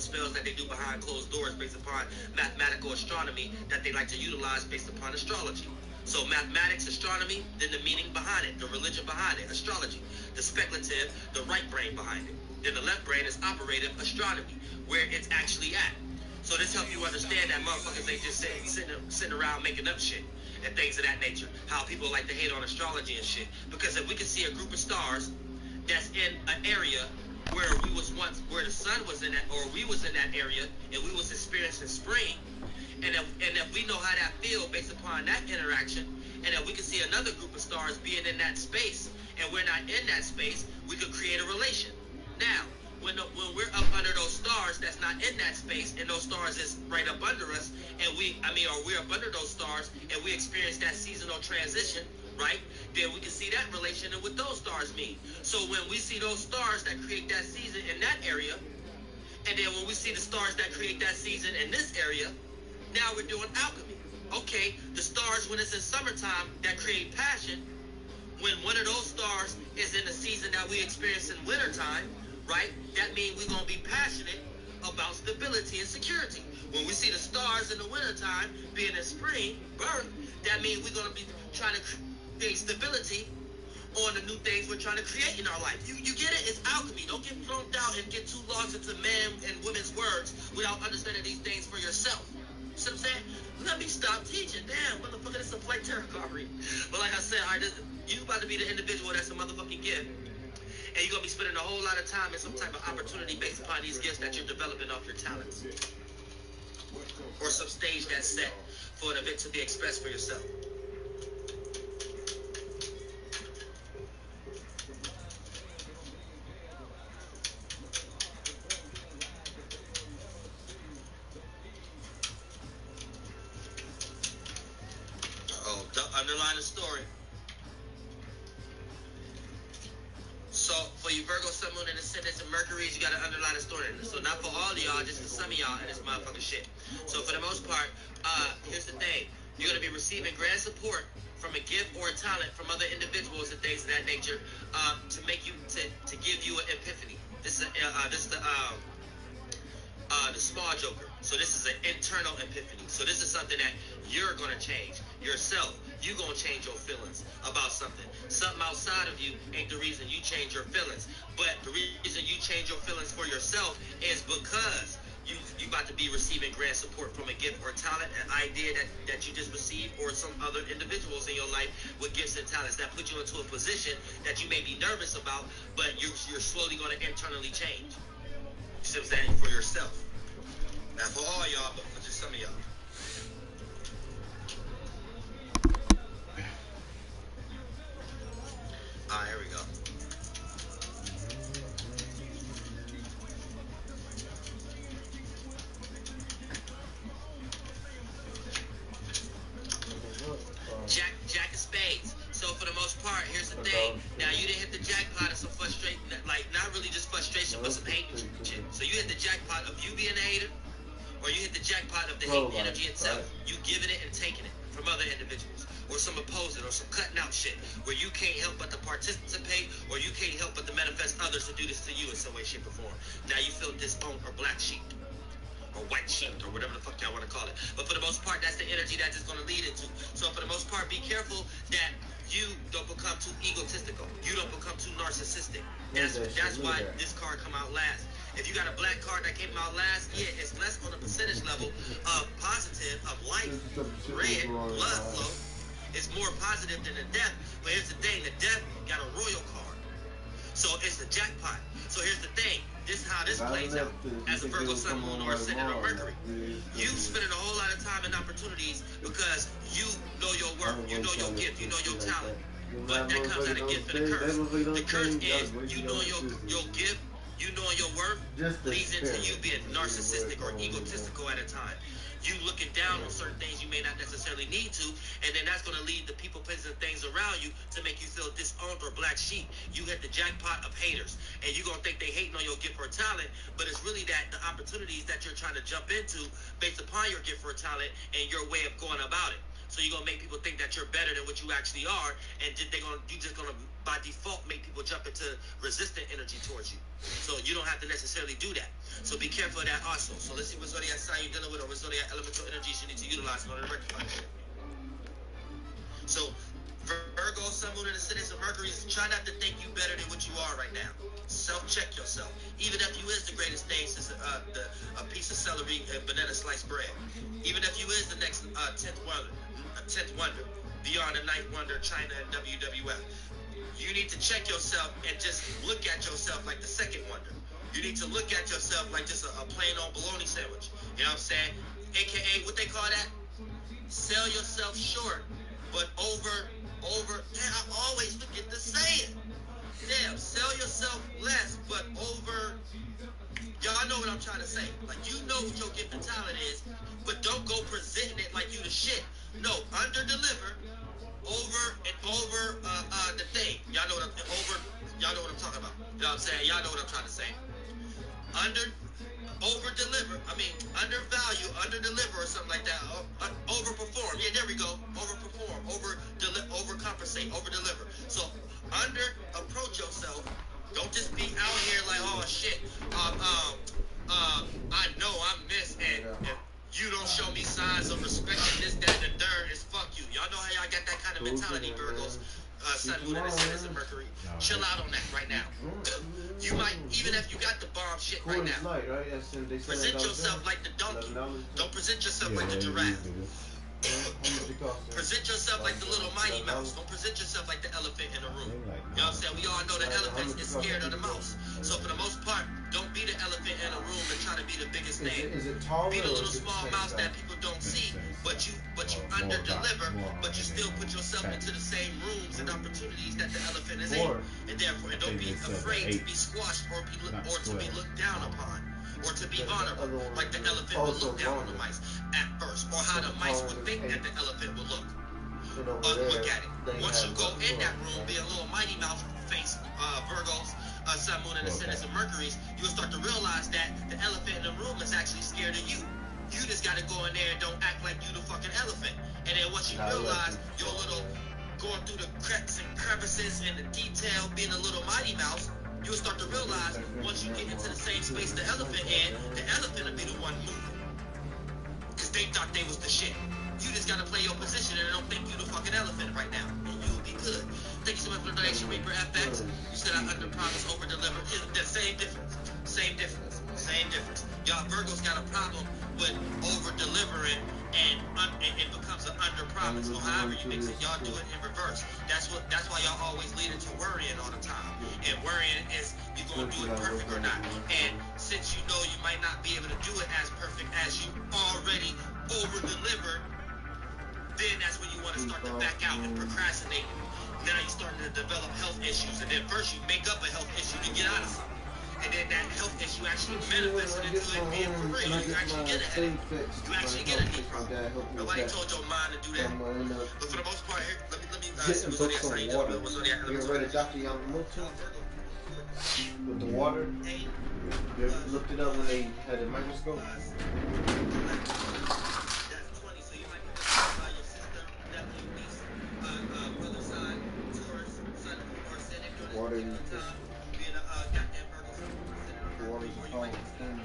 spells that they do behind closed doors based upon mathematical astronomy that they like to utilize based upon astrology. So mathematics, astronomy, then the meaning behind it, the religion behind it, astrology, the speculative, the right brain behind it. Then the left brain is operative astronomy, where it's actually at. So this helps you understand that motherfuckers ain't just sitting around making up shit and things of that nature. How people like to hate on astrology and shit. Because if we can see a group of stars that's in an area where we was once, where the sun was in that, or we was in that area, and we was experiencing spring, and if we know how that feel based upon that interaction, and if we can see another group of stars being in that space, and we're not in that space, we could create a relation. Now, when we're up under those stars that's not in that space, and those stars is right up under us, and we're up under those stars, and we experience that seasonal transition, right? Then we can see that relation and what those stars mean. So when we see those stars that create that season in that area, and then when we see the stars that create that season in this area, now we're doing alchemy. Okay, the stars when it's in summertime that create passion, when one of those stars is in the season that we experience in wintertime, right? That means we're going to be passionate about stability and security. When we see the stars in the wintertime being in spring, birth, that means we're going to be trying to create stability on the new things we're trying to create in our life. You get it? It's alchemy. Don't get thrown out and get too lost into men and women's words without understanding these things for yourself. See what I'm saying? Let me stop teaching. Damn, motherfucker, this is a flight tarot card reading. But like I said, you about to be the individual that's a motherfucking gift. And you're going to be spending a whole lot of time in some type of opportunity based upon these gifts that you're developing off your talents. Or some stage that's set for an event to be expressed for yourself. Underline the story. So for you Virgo, Sun, Moon, and Ascendants and Mercury's, you gotta underline the story. So not for all of y'all, just for some of y'all and this motherfucking shit. So for the most part, here's the thing. You're gonna be receiving grand support from a gift or a talent from other individuals and things of that nature to make you to give you an epiphany. This is the small joker. So this is an internal epiphany. So this is something that you're gonna change yourself. You gonna change your feelings about something. Something outside of you ain't the reason you change your feelings. But the reason you change your feelings for yourself is because you about to be receiving grand support from a gift or talent, an idea that you just received, or some other individuals in your life with gifts and talents that put you into a position that you may be nervous about, but you're slowly gonna internally change. You see what I'm saying? For yourself. Not for all y'all, but for just some of y'all. Alright, here we go. Jack of spades. So for the most part, here's the thing. Now you didn't hit the jackpot of some frustration, like not really just frustration, but some hate and shit. So you hit the jackpot of you being a hater, or you hit the jackpot of the hate energy itself. You giving it and taking it from other individuals, or some opposing, or some cutting out shit, where you can't help but to participate, or you can't help but to manifest others to do this to you in some way, shape, or form. Now you feel disowned or black sheep, or white sheep, or whatever the fuck y'all want to call it. But for the most part, that's the energy that it's going to lead into. So for the most part, be careful that you don't become too egotistical. You don't become too narcissistic. That's why this card come out last. If you got a black card that came out last, yeah, it's less on a percentage level of positive, of life, red, blood flow. It's more positive than the death. But here's the thing, the death got a royal card. So it's the jackpot. So here's the thing. This is how this plays out as a Virgo, Sun, Moon, or Ascendant, or Mercury. You spending a whole lot of time and opportunities because you know your worth, you know your gift, you know your talent. But that comes out of gift and a curse. The curse is you know your gift, you know your worth, leads into you being narcissistic or egotistical at a time. You looking down on certain things you may not necessarily need to, and then that's going to lead the people, places, and things around you to make you feel disowned or black sheep. You hit the jackpot of haters, and you're going to think they hating on your gift or talent, but it's really that the opportunities that you're trying to jump into based upon your gift or talent and your way of going about it. So you're gonna make people think that you're better than what you actually are, and you just gonna by default make people jump into resistant energy towards you. So you don't have to necessarily do that. So be careful of that also. So let's see what zodiac sign you're dealing with, or what zodiac elemental energies you need to utilize in order to rectify this shit. So Virgo, Sun, Moon, and Ascendant of Mercury, try not to think you better than what you are right now. Self-check yourself. Even if you is the greatest thing since a piece of celery and banana sliced bread. Even if you is the next 10th wonder, beyond the 9th wonder, China and WWF. You need to check yourself and just look at yourself like the second wonder. You need to look at yourself like just a plain old bologna sandwich. You know what I'm saying? AKA, what they call that? Sell yourself short, but over. Man, I always forget to say it. Damn, sell yourself less, but over. Y'all know what I'm trying to say. Like, you know what your gift and talent is, but don't go presenting it like you the shit. No, under-deliver, over and over the thing. Y'all know what I'm talking about. You know what I'm saying? Y'all know what I'm trying to say. Over-deliver. I mean, undervalue, under-deliver or something like that. Overperform. Yeah, there we go. Overperform. Overcompensate. Over-deliver. So, approach yourself. Don't just be out here like, oh, shit. I know I'm this, and if you don't show me signs of respect and this, that, and the third, is fuck you. Y'all know how y'all got that kind of mentality, Virgos. Sun, Moon, and Ascendant of Mercury. Chill out on that right now. You might, even if you got the bomb shit right now, present yourself like the donkey. Don't present yourself like the giraffe. Present yourself like the little Mighty Mouse. Don't present yourself like the elephant in the room. You know what I'm saying? We all know the elephant is scared of the mouse. So for the most part, don't be the elephant in the room and try to be the biggest thing. Be the little small mouse that people don't see, but you under-deliver, but you still put yourself into the same rooms and opportunities that the elephant is in. And therefore, don't be afraid to be squashed or to be looked down upon. Or to be vulnerable, like the elephant would look down on the mice at first, or how the mice would think that the elephant would look. Look at it. Once you go in that room, be a little Mighty Mouse face, Virgos, Sun, Moon, and Ascendants of Mercury's, you'll start to realize that the elephant in the room is actually scared of you. You just got to go in there and don't act like you the fucking elephant. And then once you realize your little going through the cracks and crevices and the detail, being a little Mighty Mouse, you'll start to realize once you get into the same space the elephant in, the elephant will be the one moving. Because they thought they was the shit. You just gotta play your position and don't think you the fucking elephant right now. And you'll be good. Thank you so much for the donation, Reaper FX. You said I under promise, over deliver. It's the same difference. Same difference. Same difference. Y'all Virgos got a problem with over delivering and it becomes an under promise. So however you mix it, y'all do it in reverse. That's why y'all always lead into worrying all the time. And worrying is you gonna do it perfect or not. And since you know you might not be able to do it as perfect as you already over delivered, then that's when you want to start to back out and procrastinate. Now you're starting to develop health issues, and then first you make up a health issue to get out of something. And then that health issue actually manifests into it being for real. You actually get a headache. You actually get a knee problem. Nobody told your mind to do that. But for the most part, here, let me get some books on water. You ever read of Dr. Yamamoto? With the water? You ever looked it up when they had a microscope? Water in the tissue. Water is a powerful thing.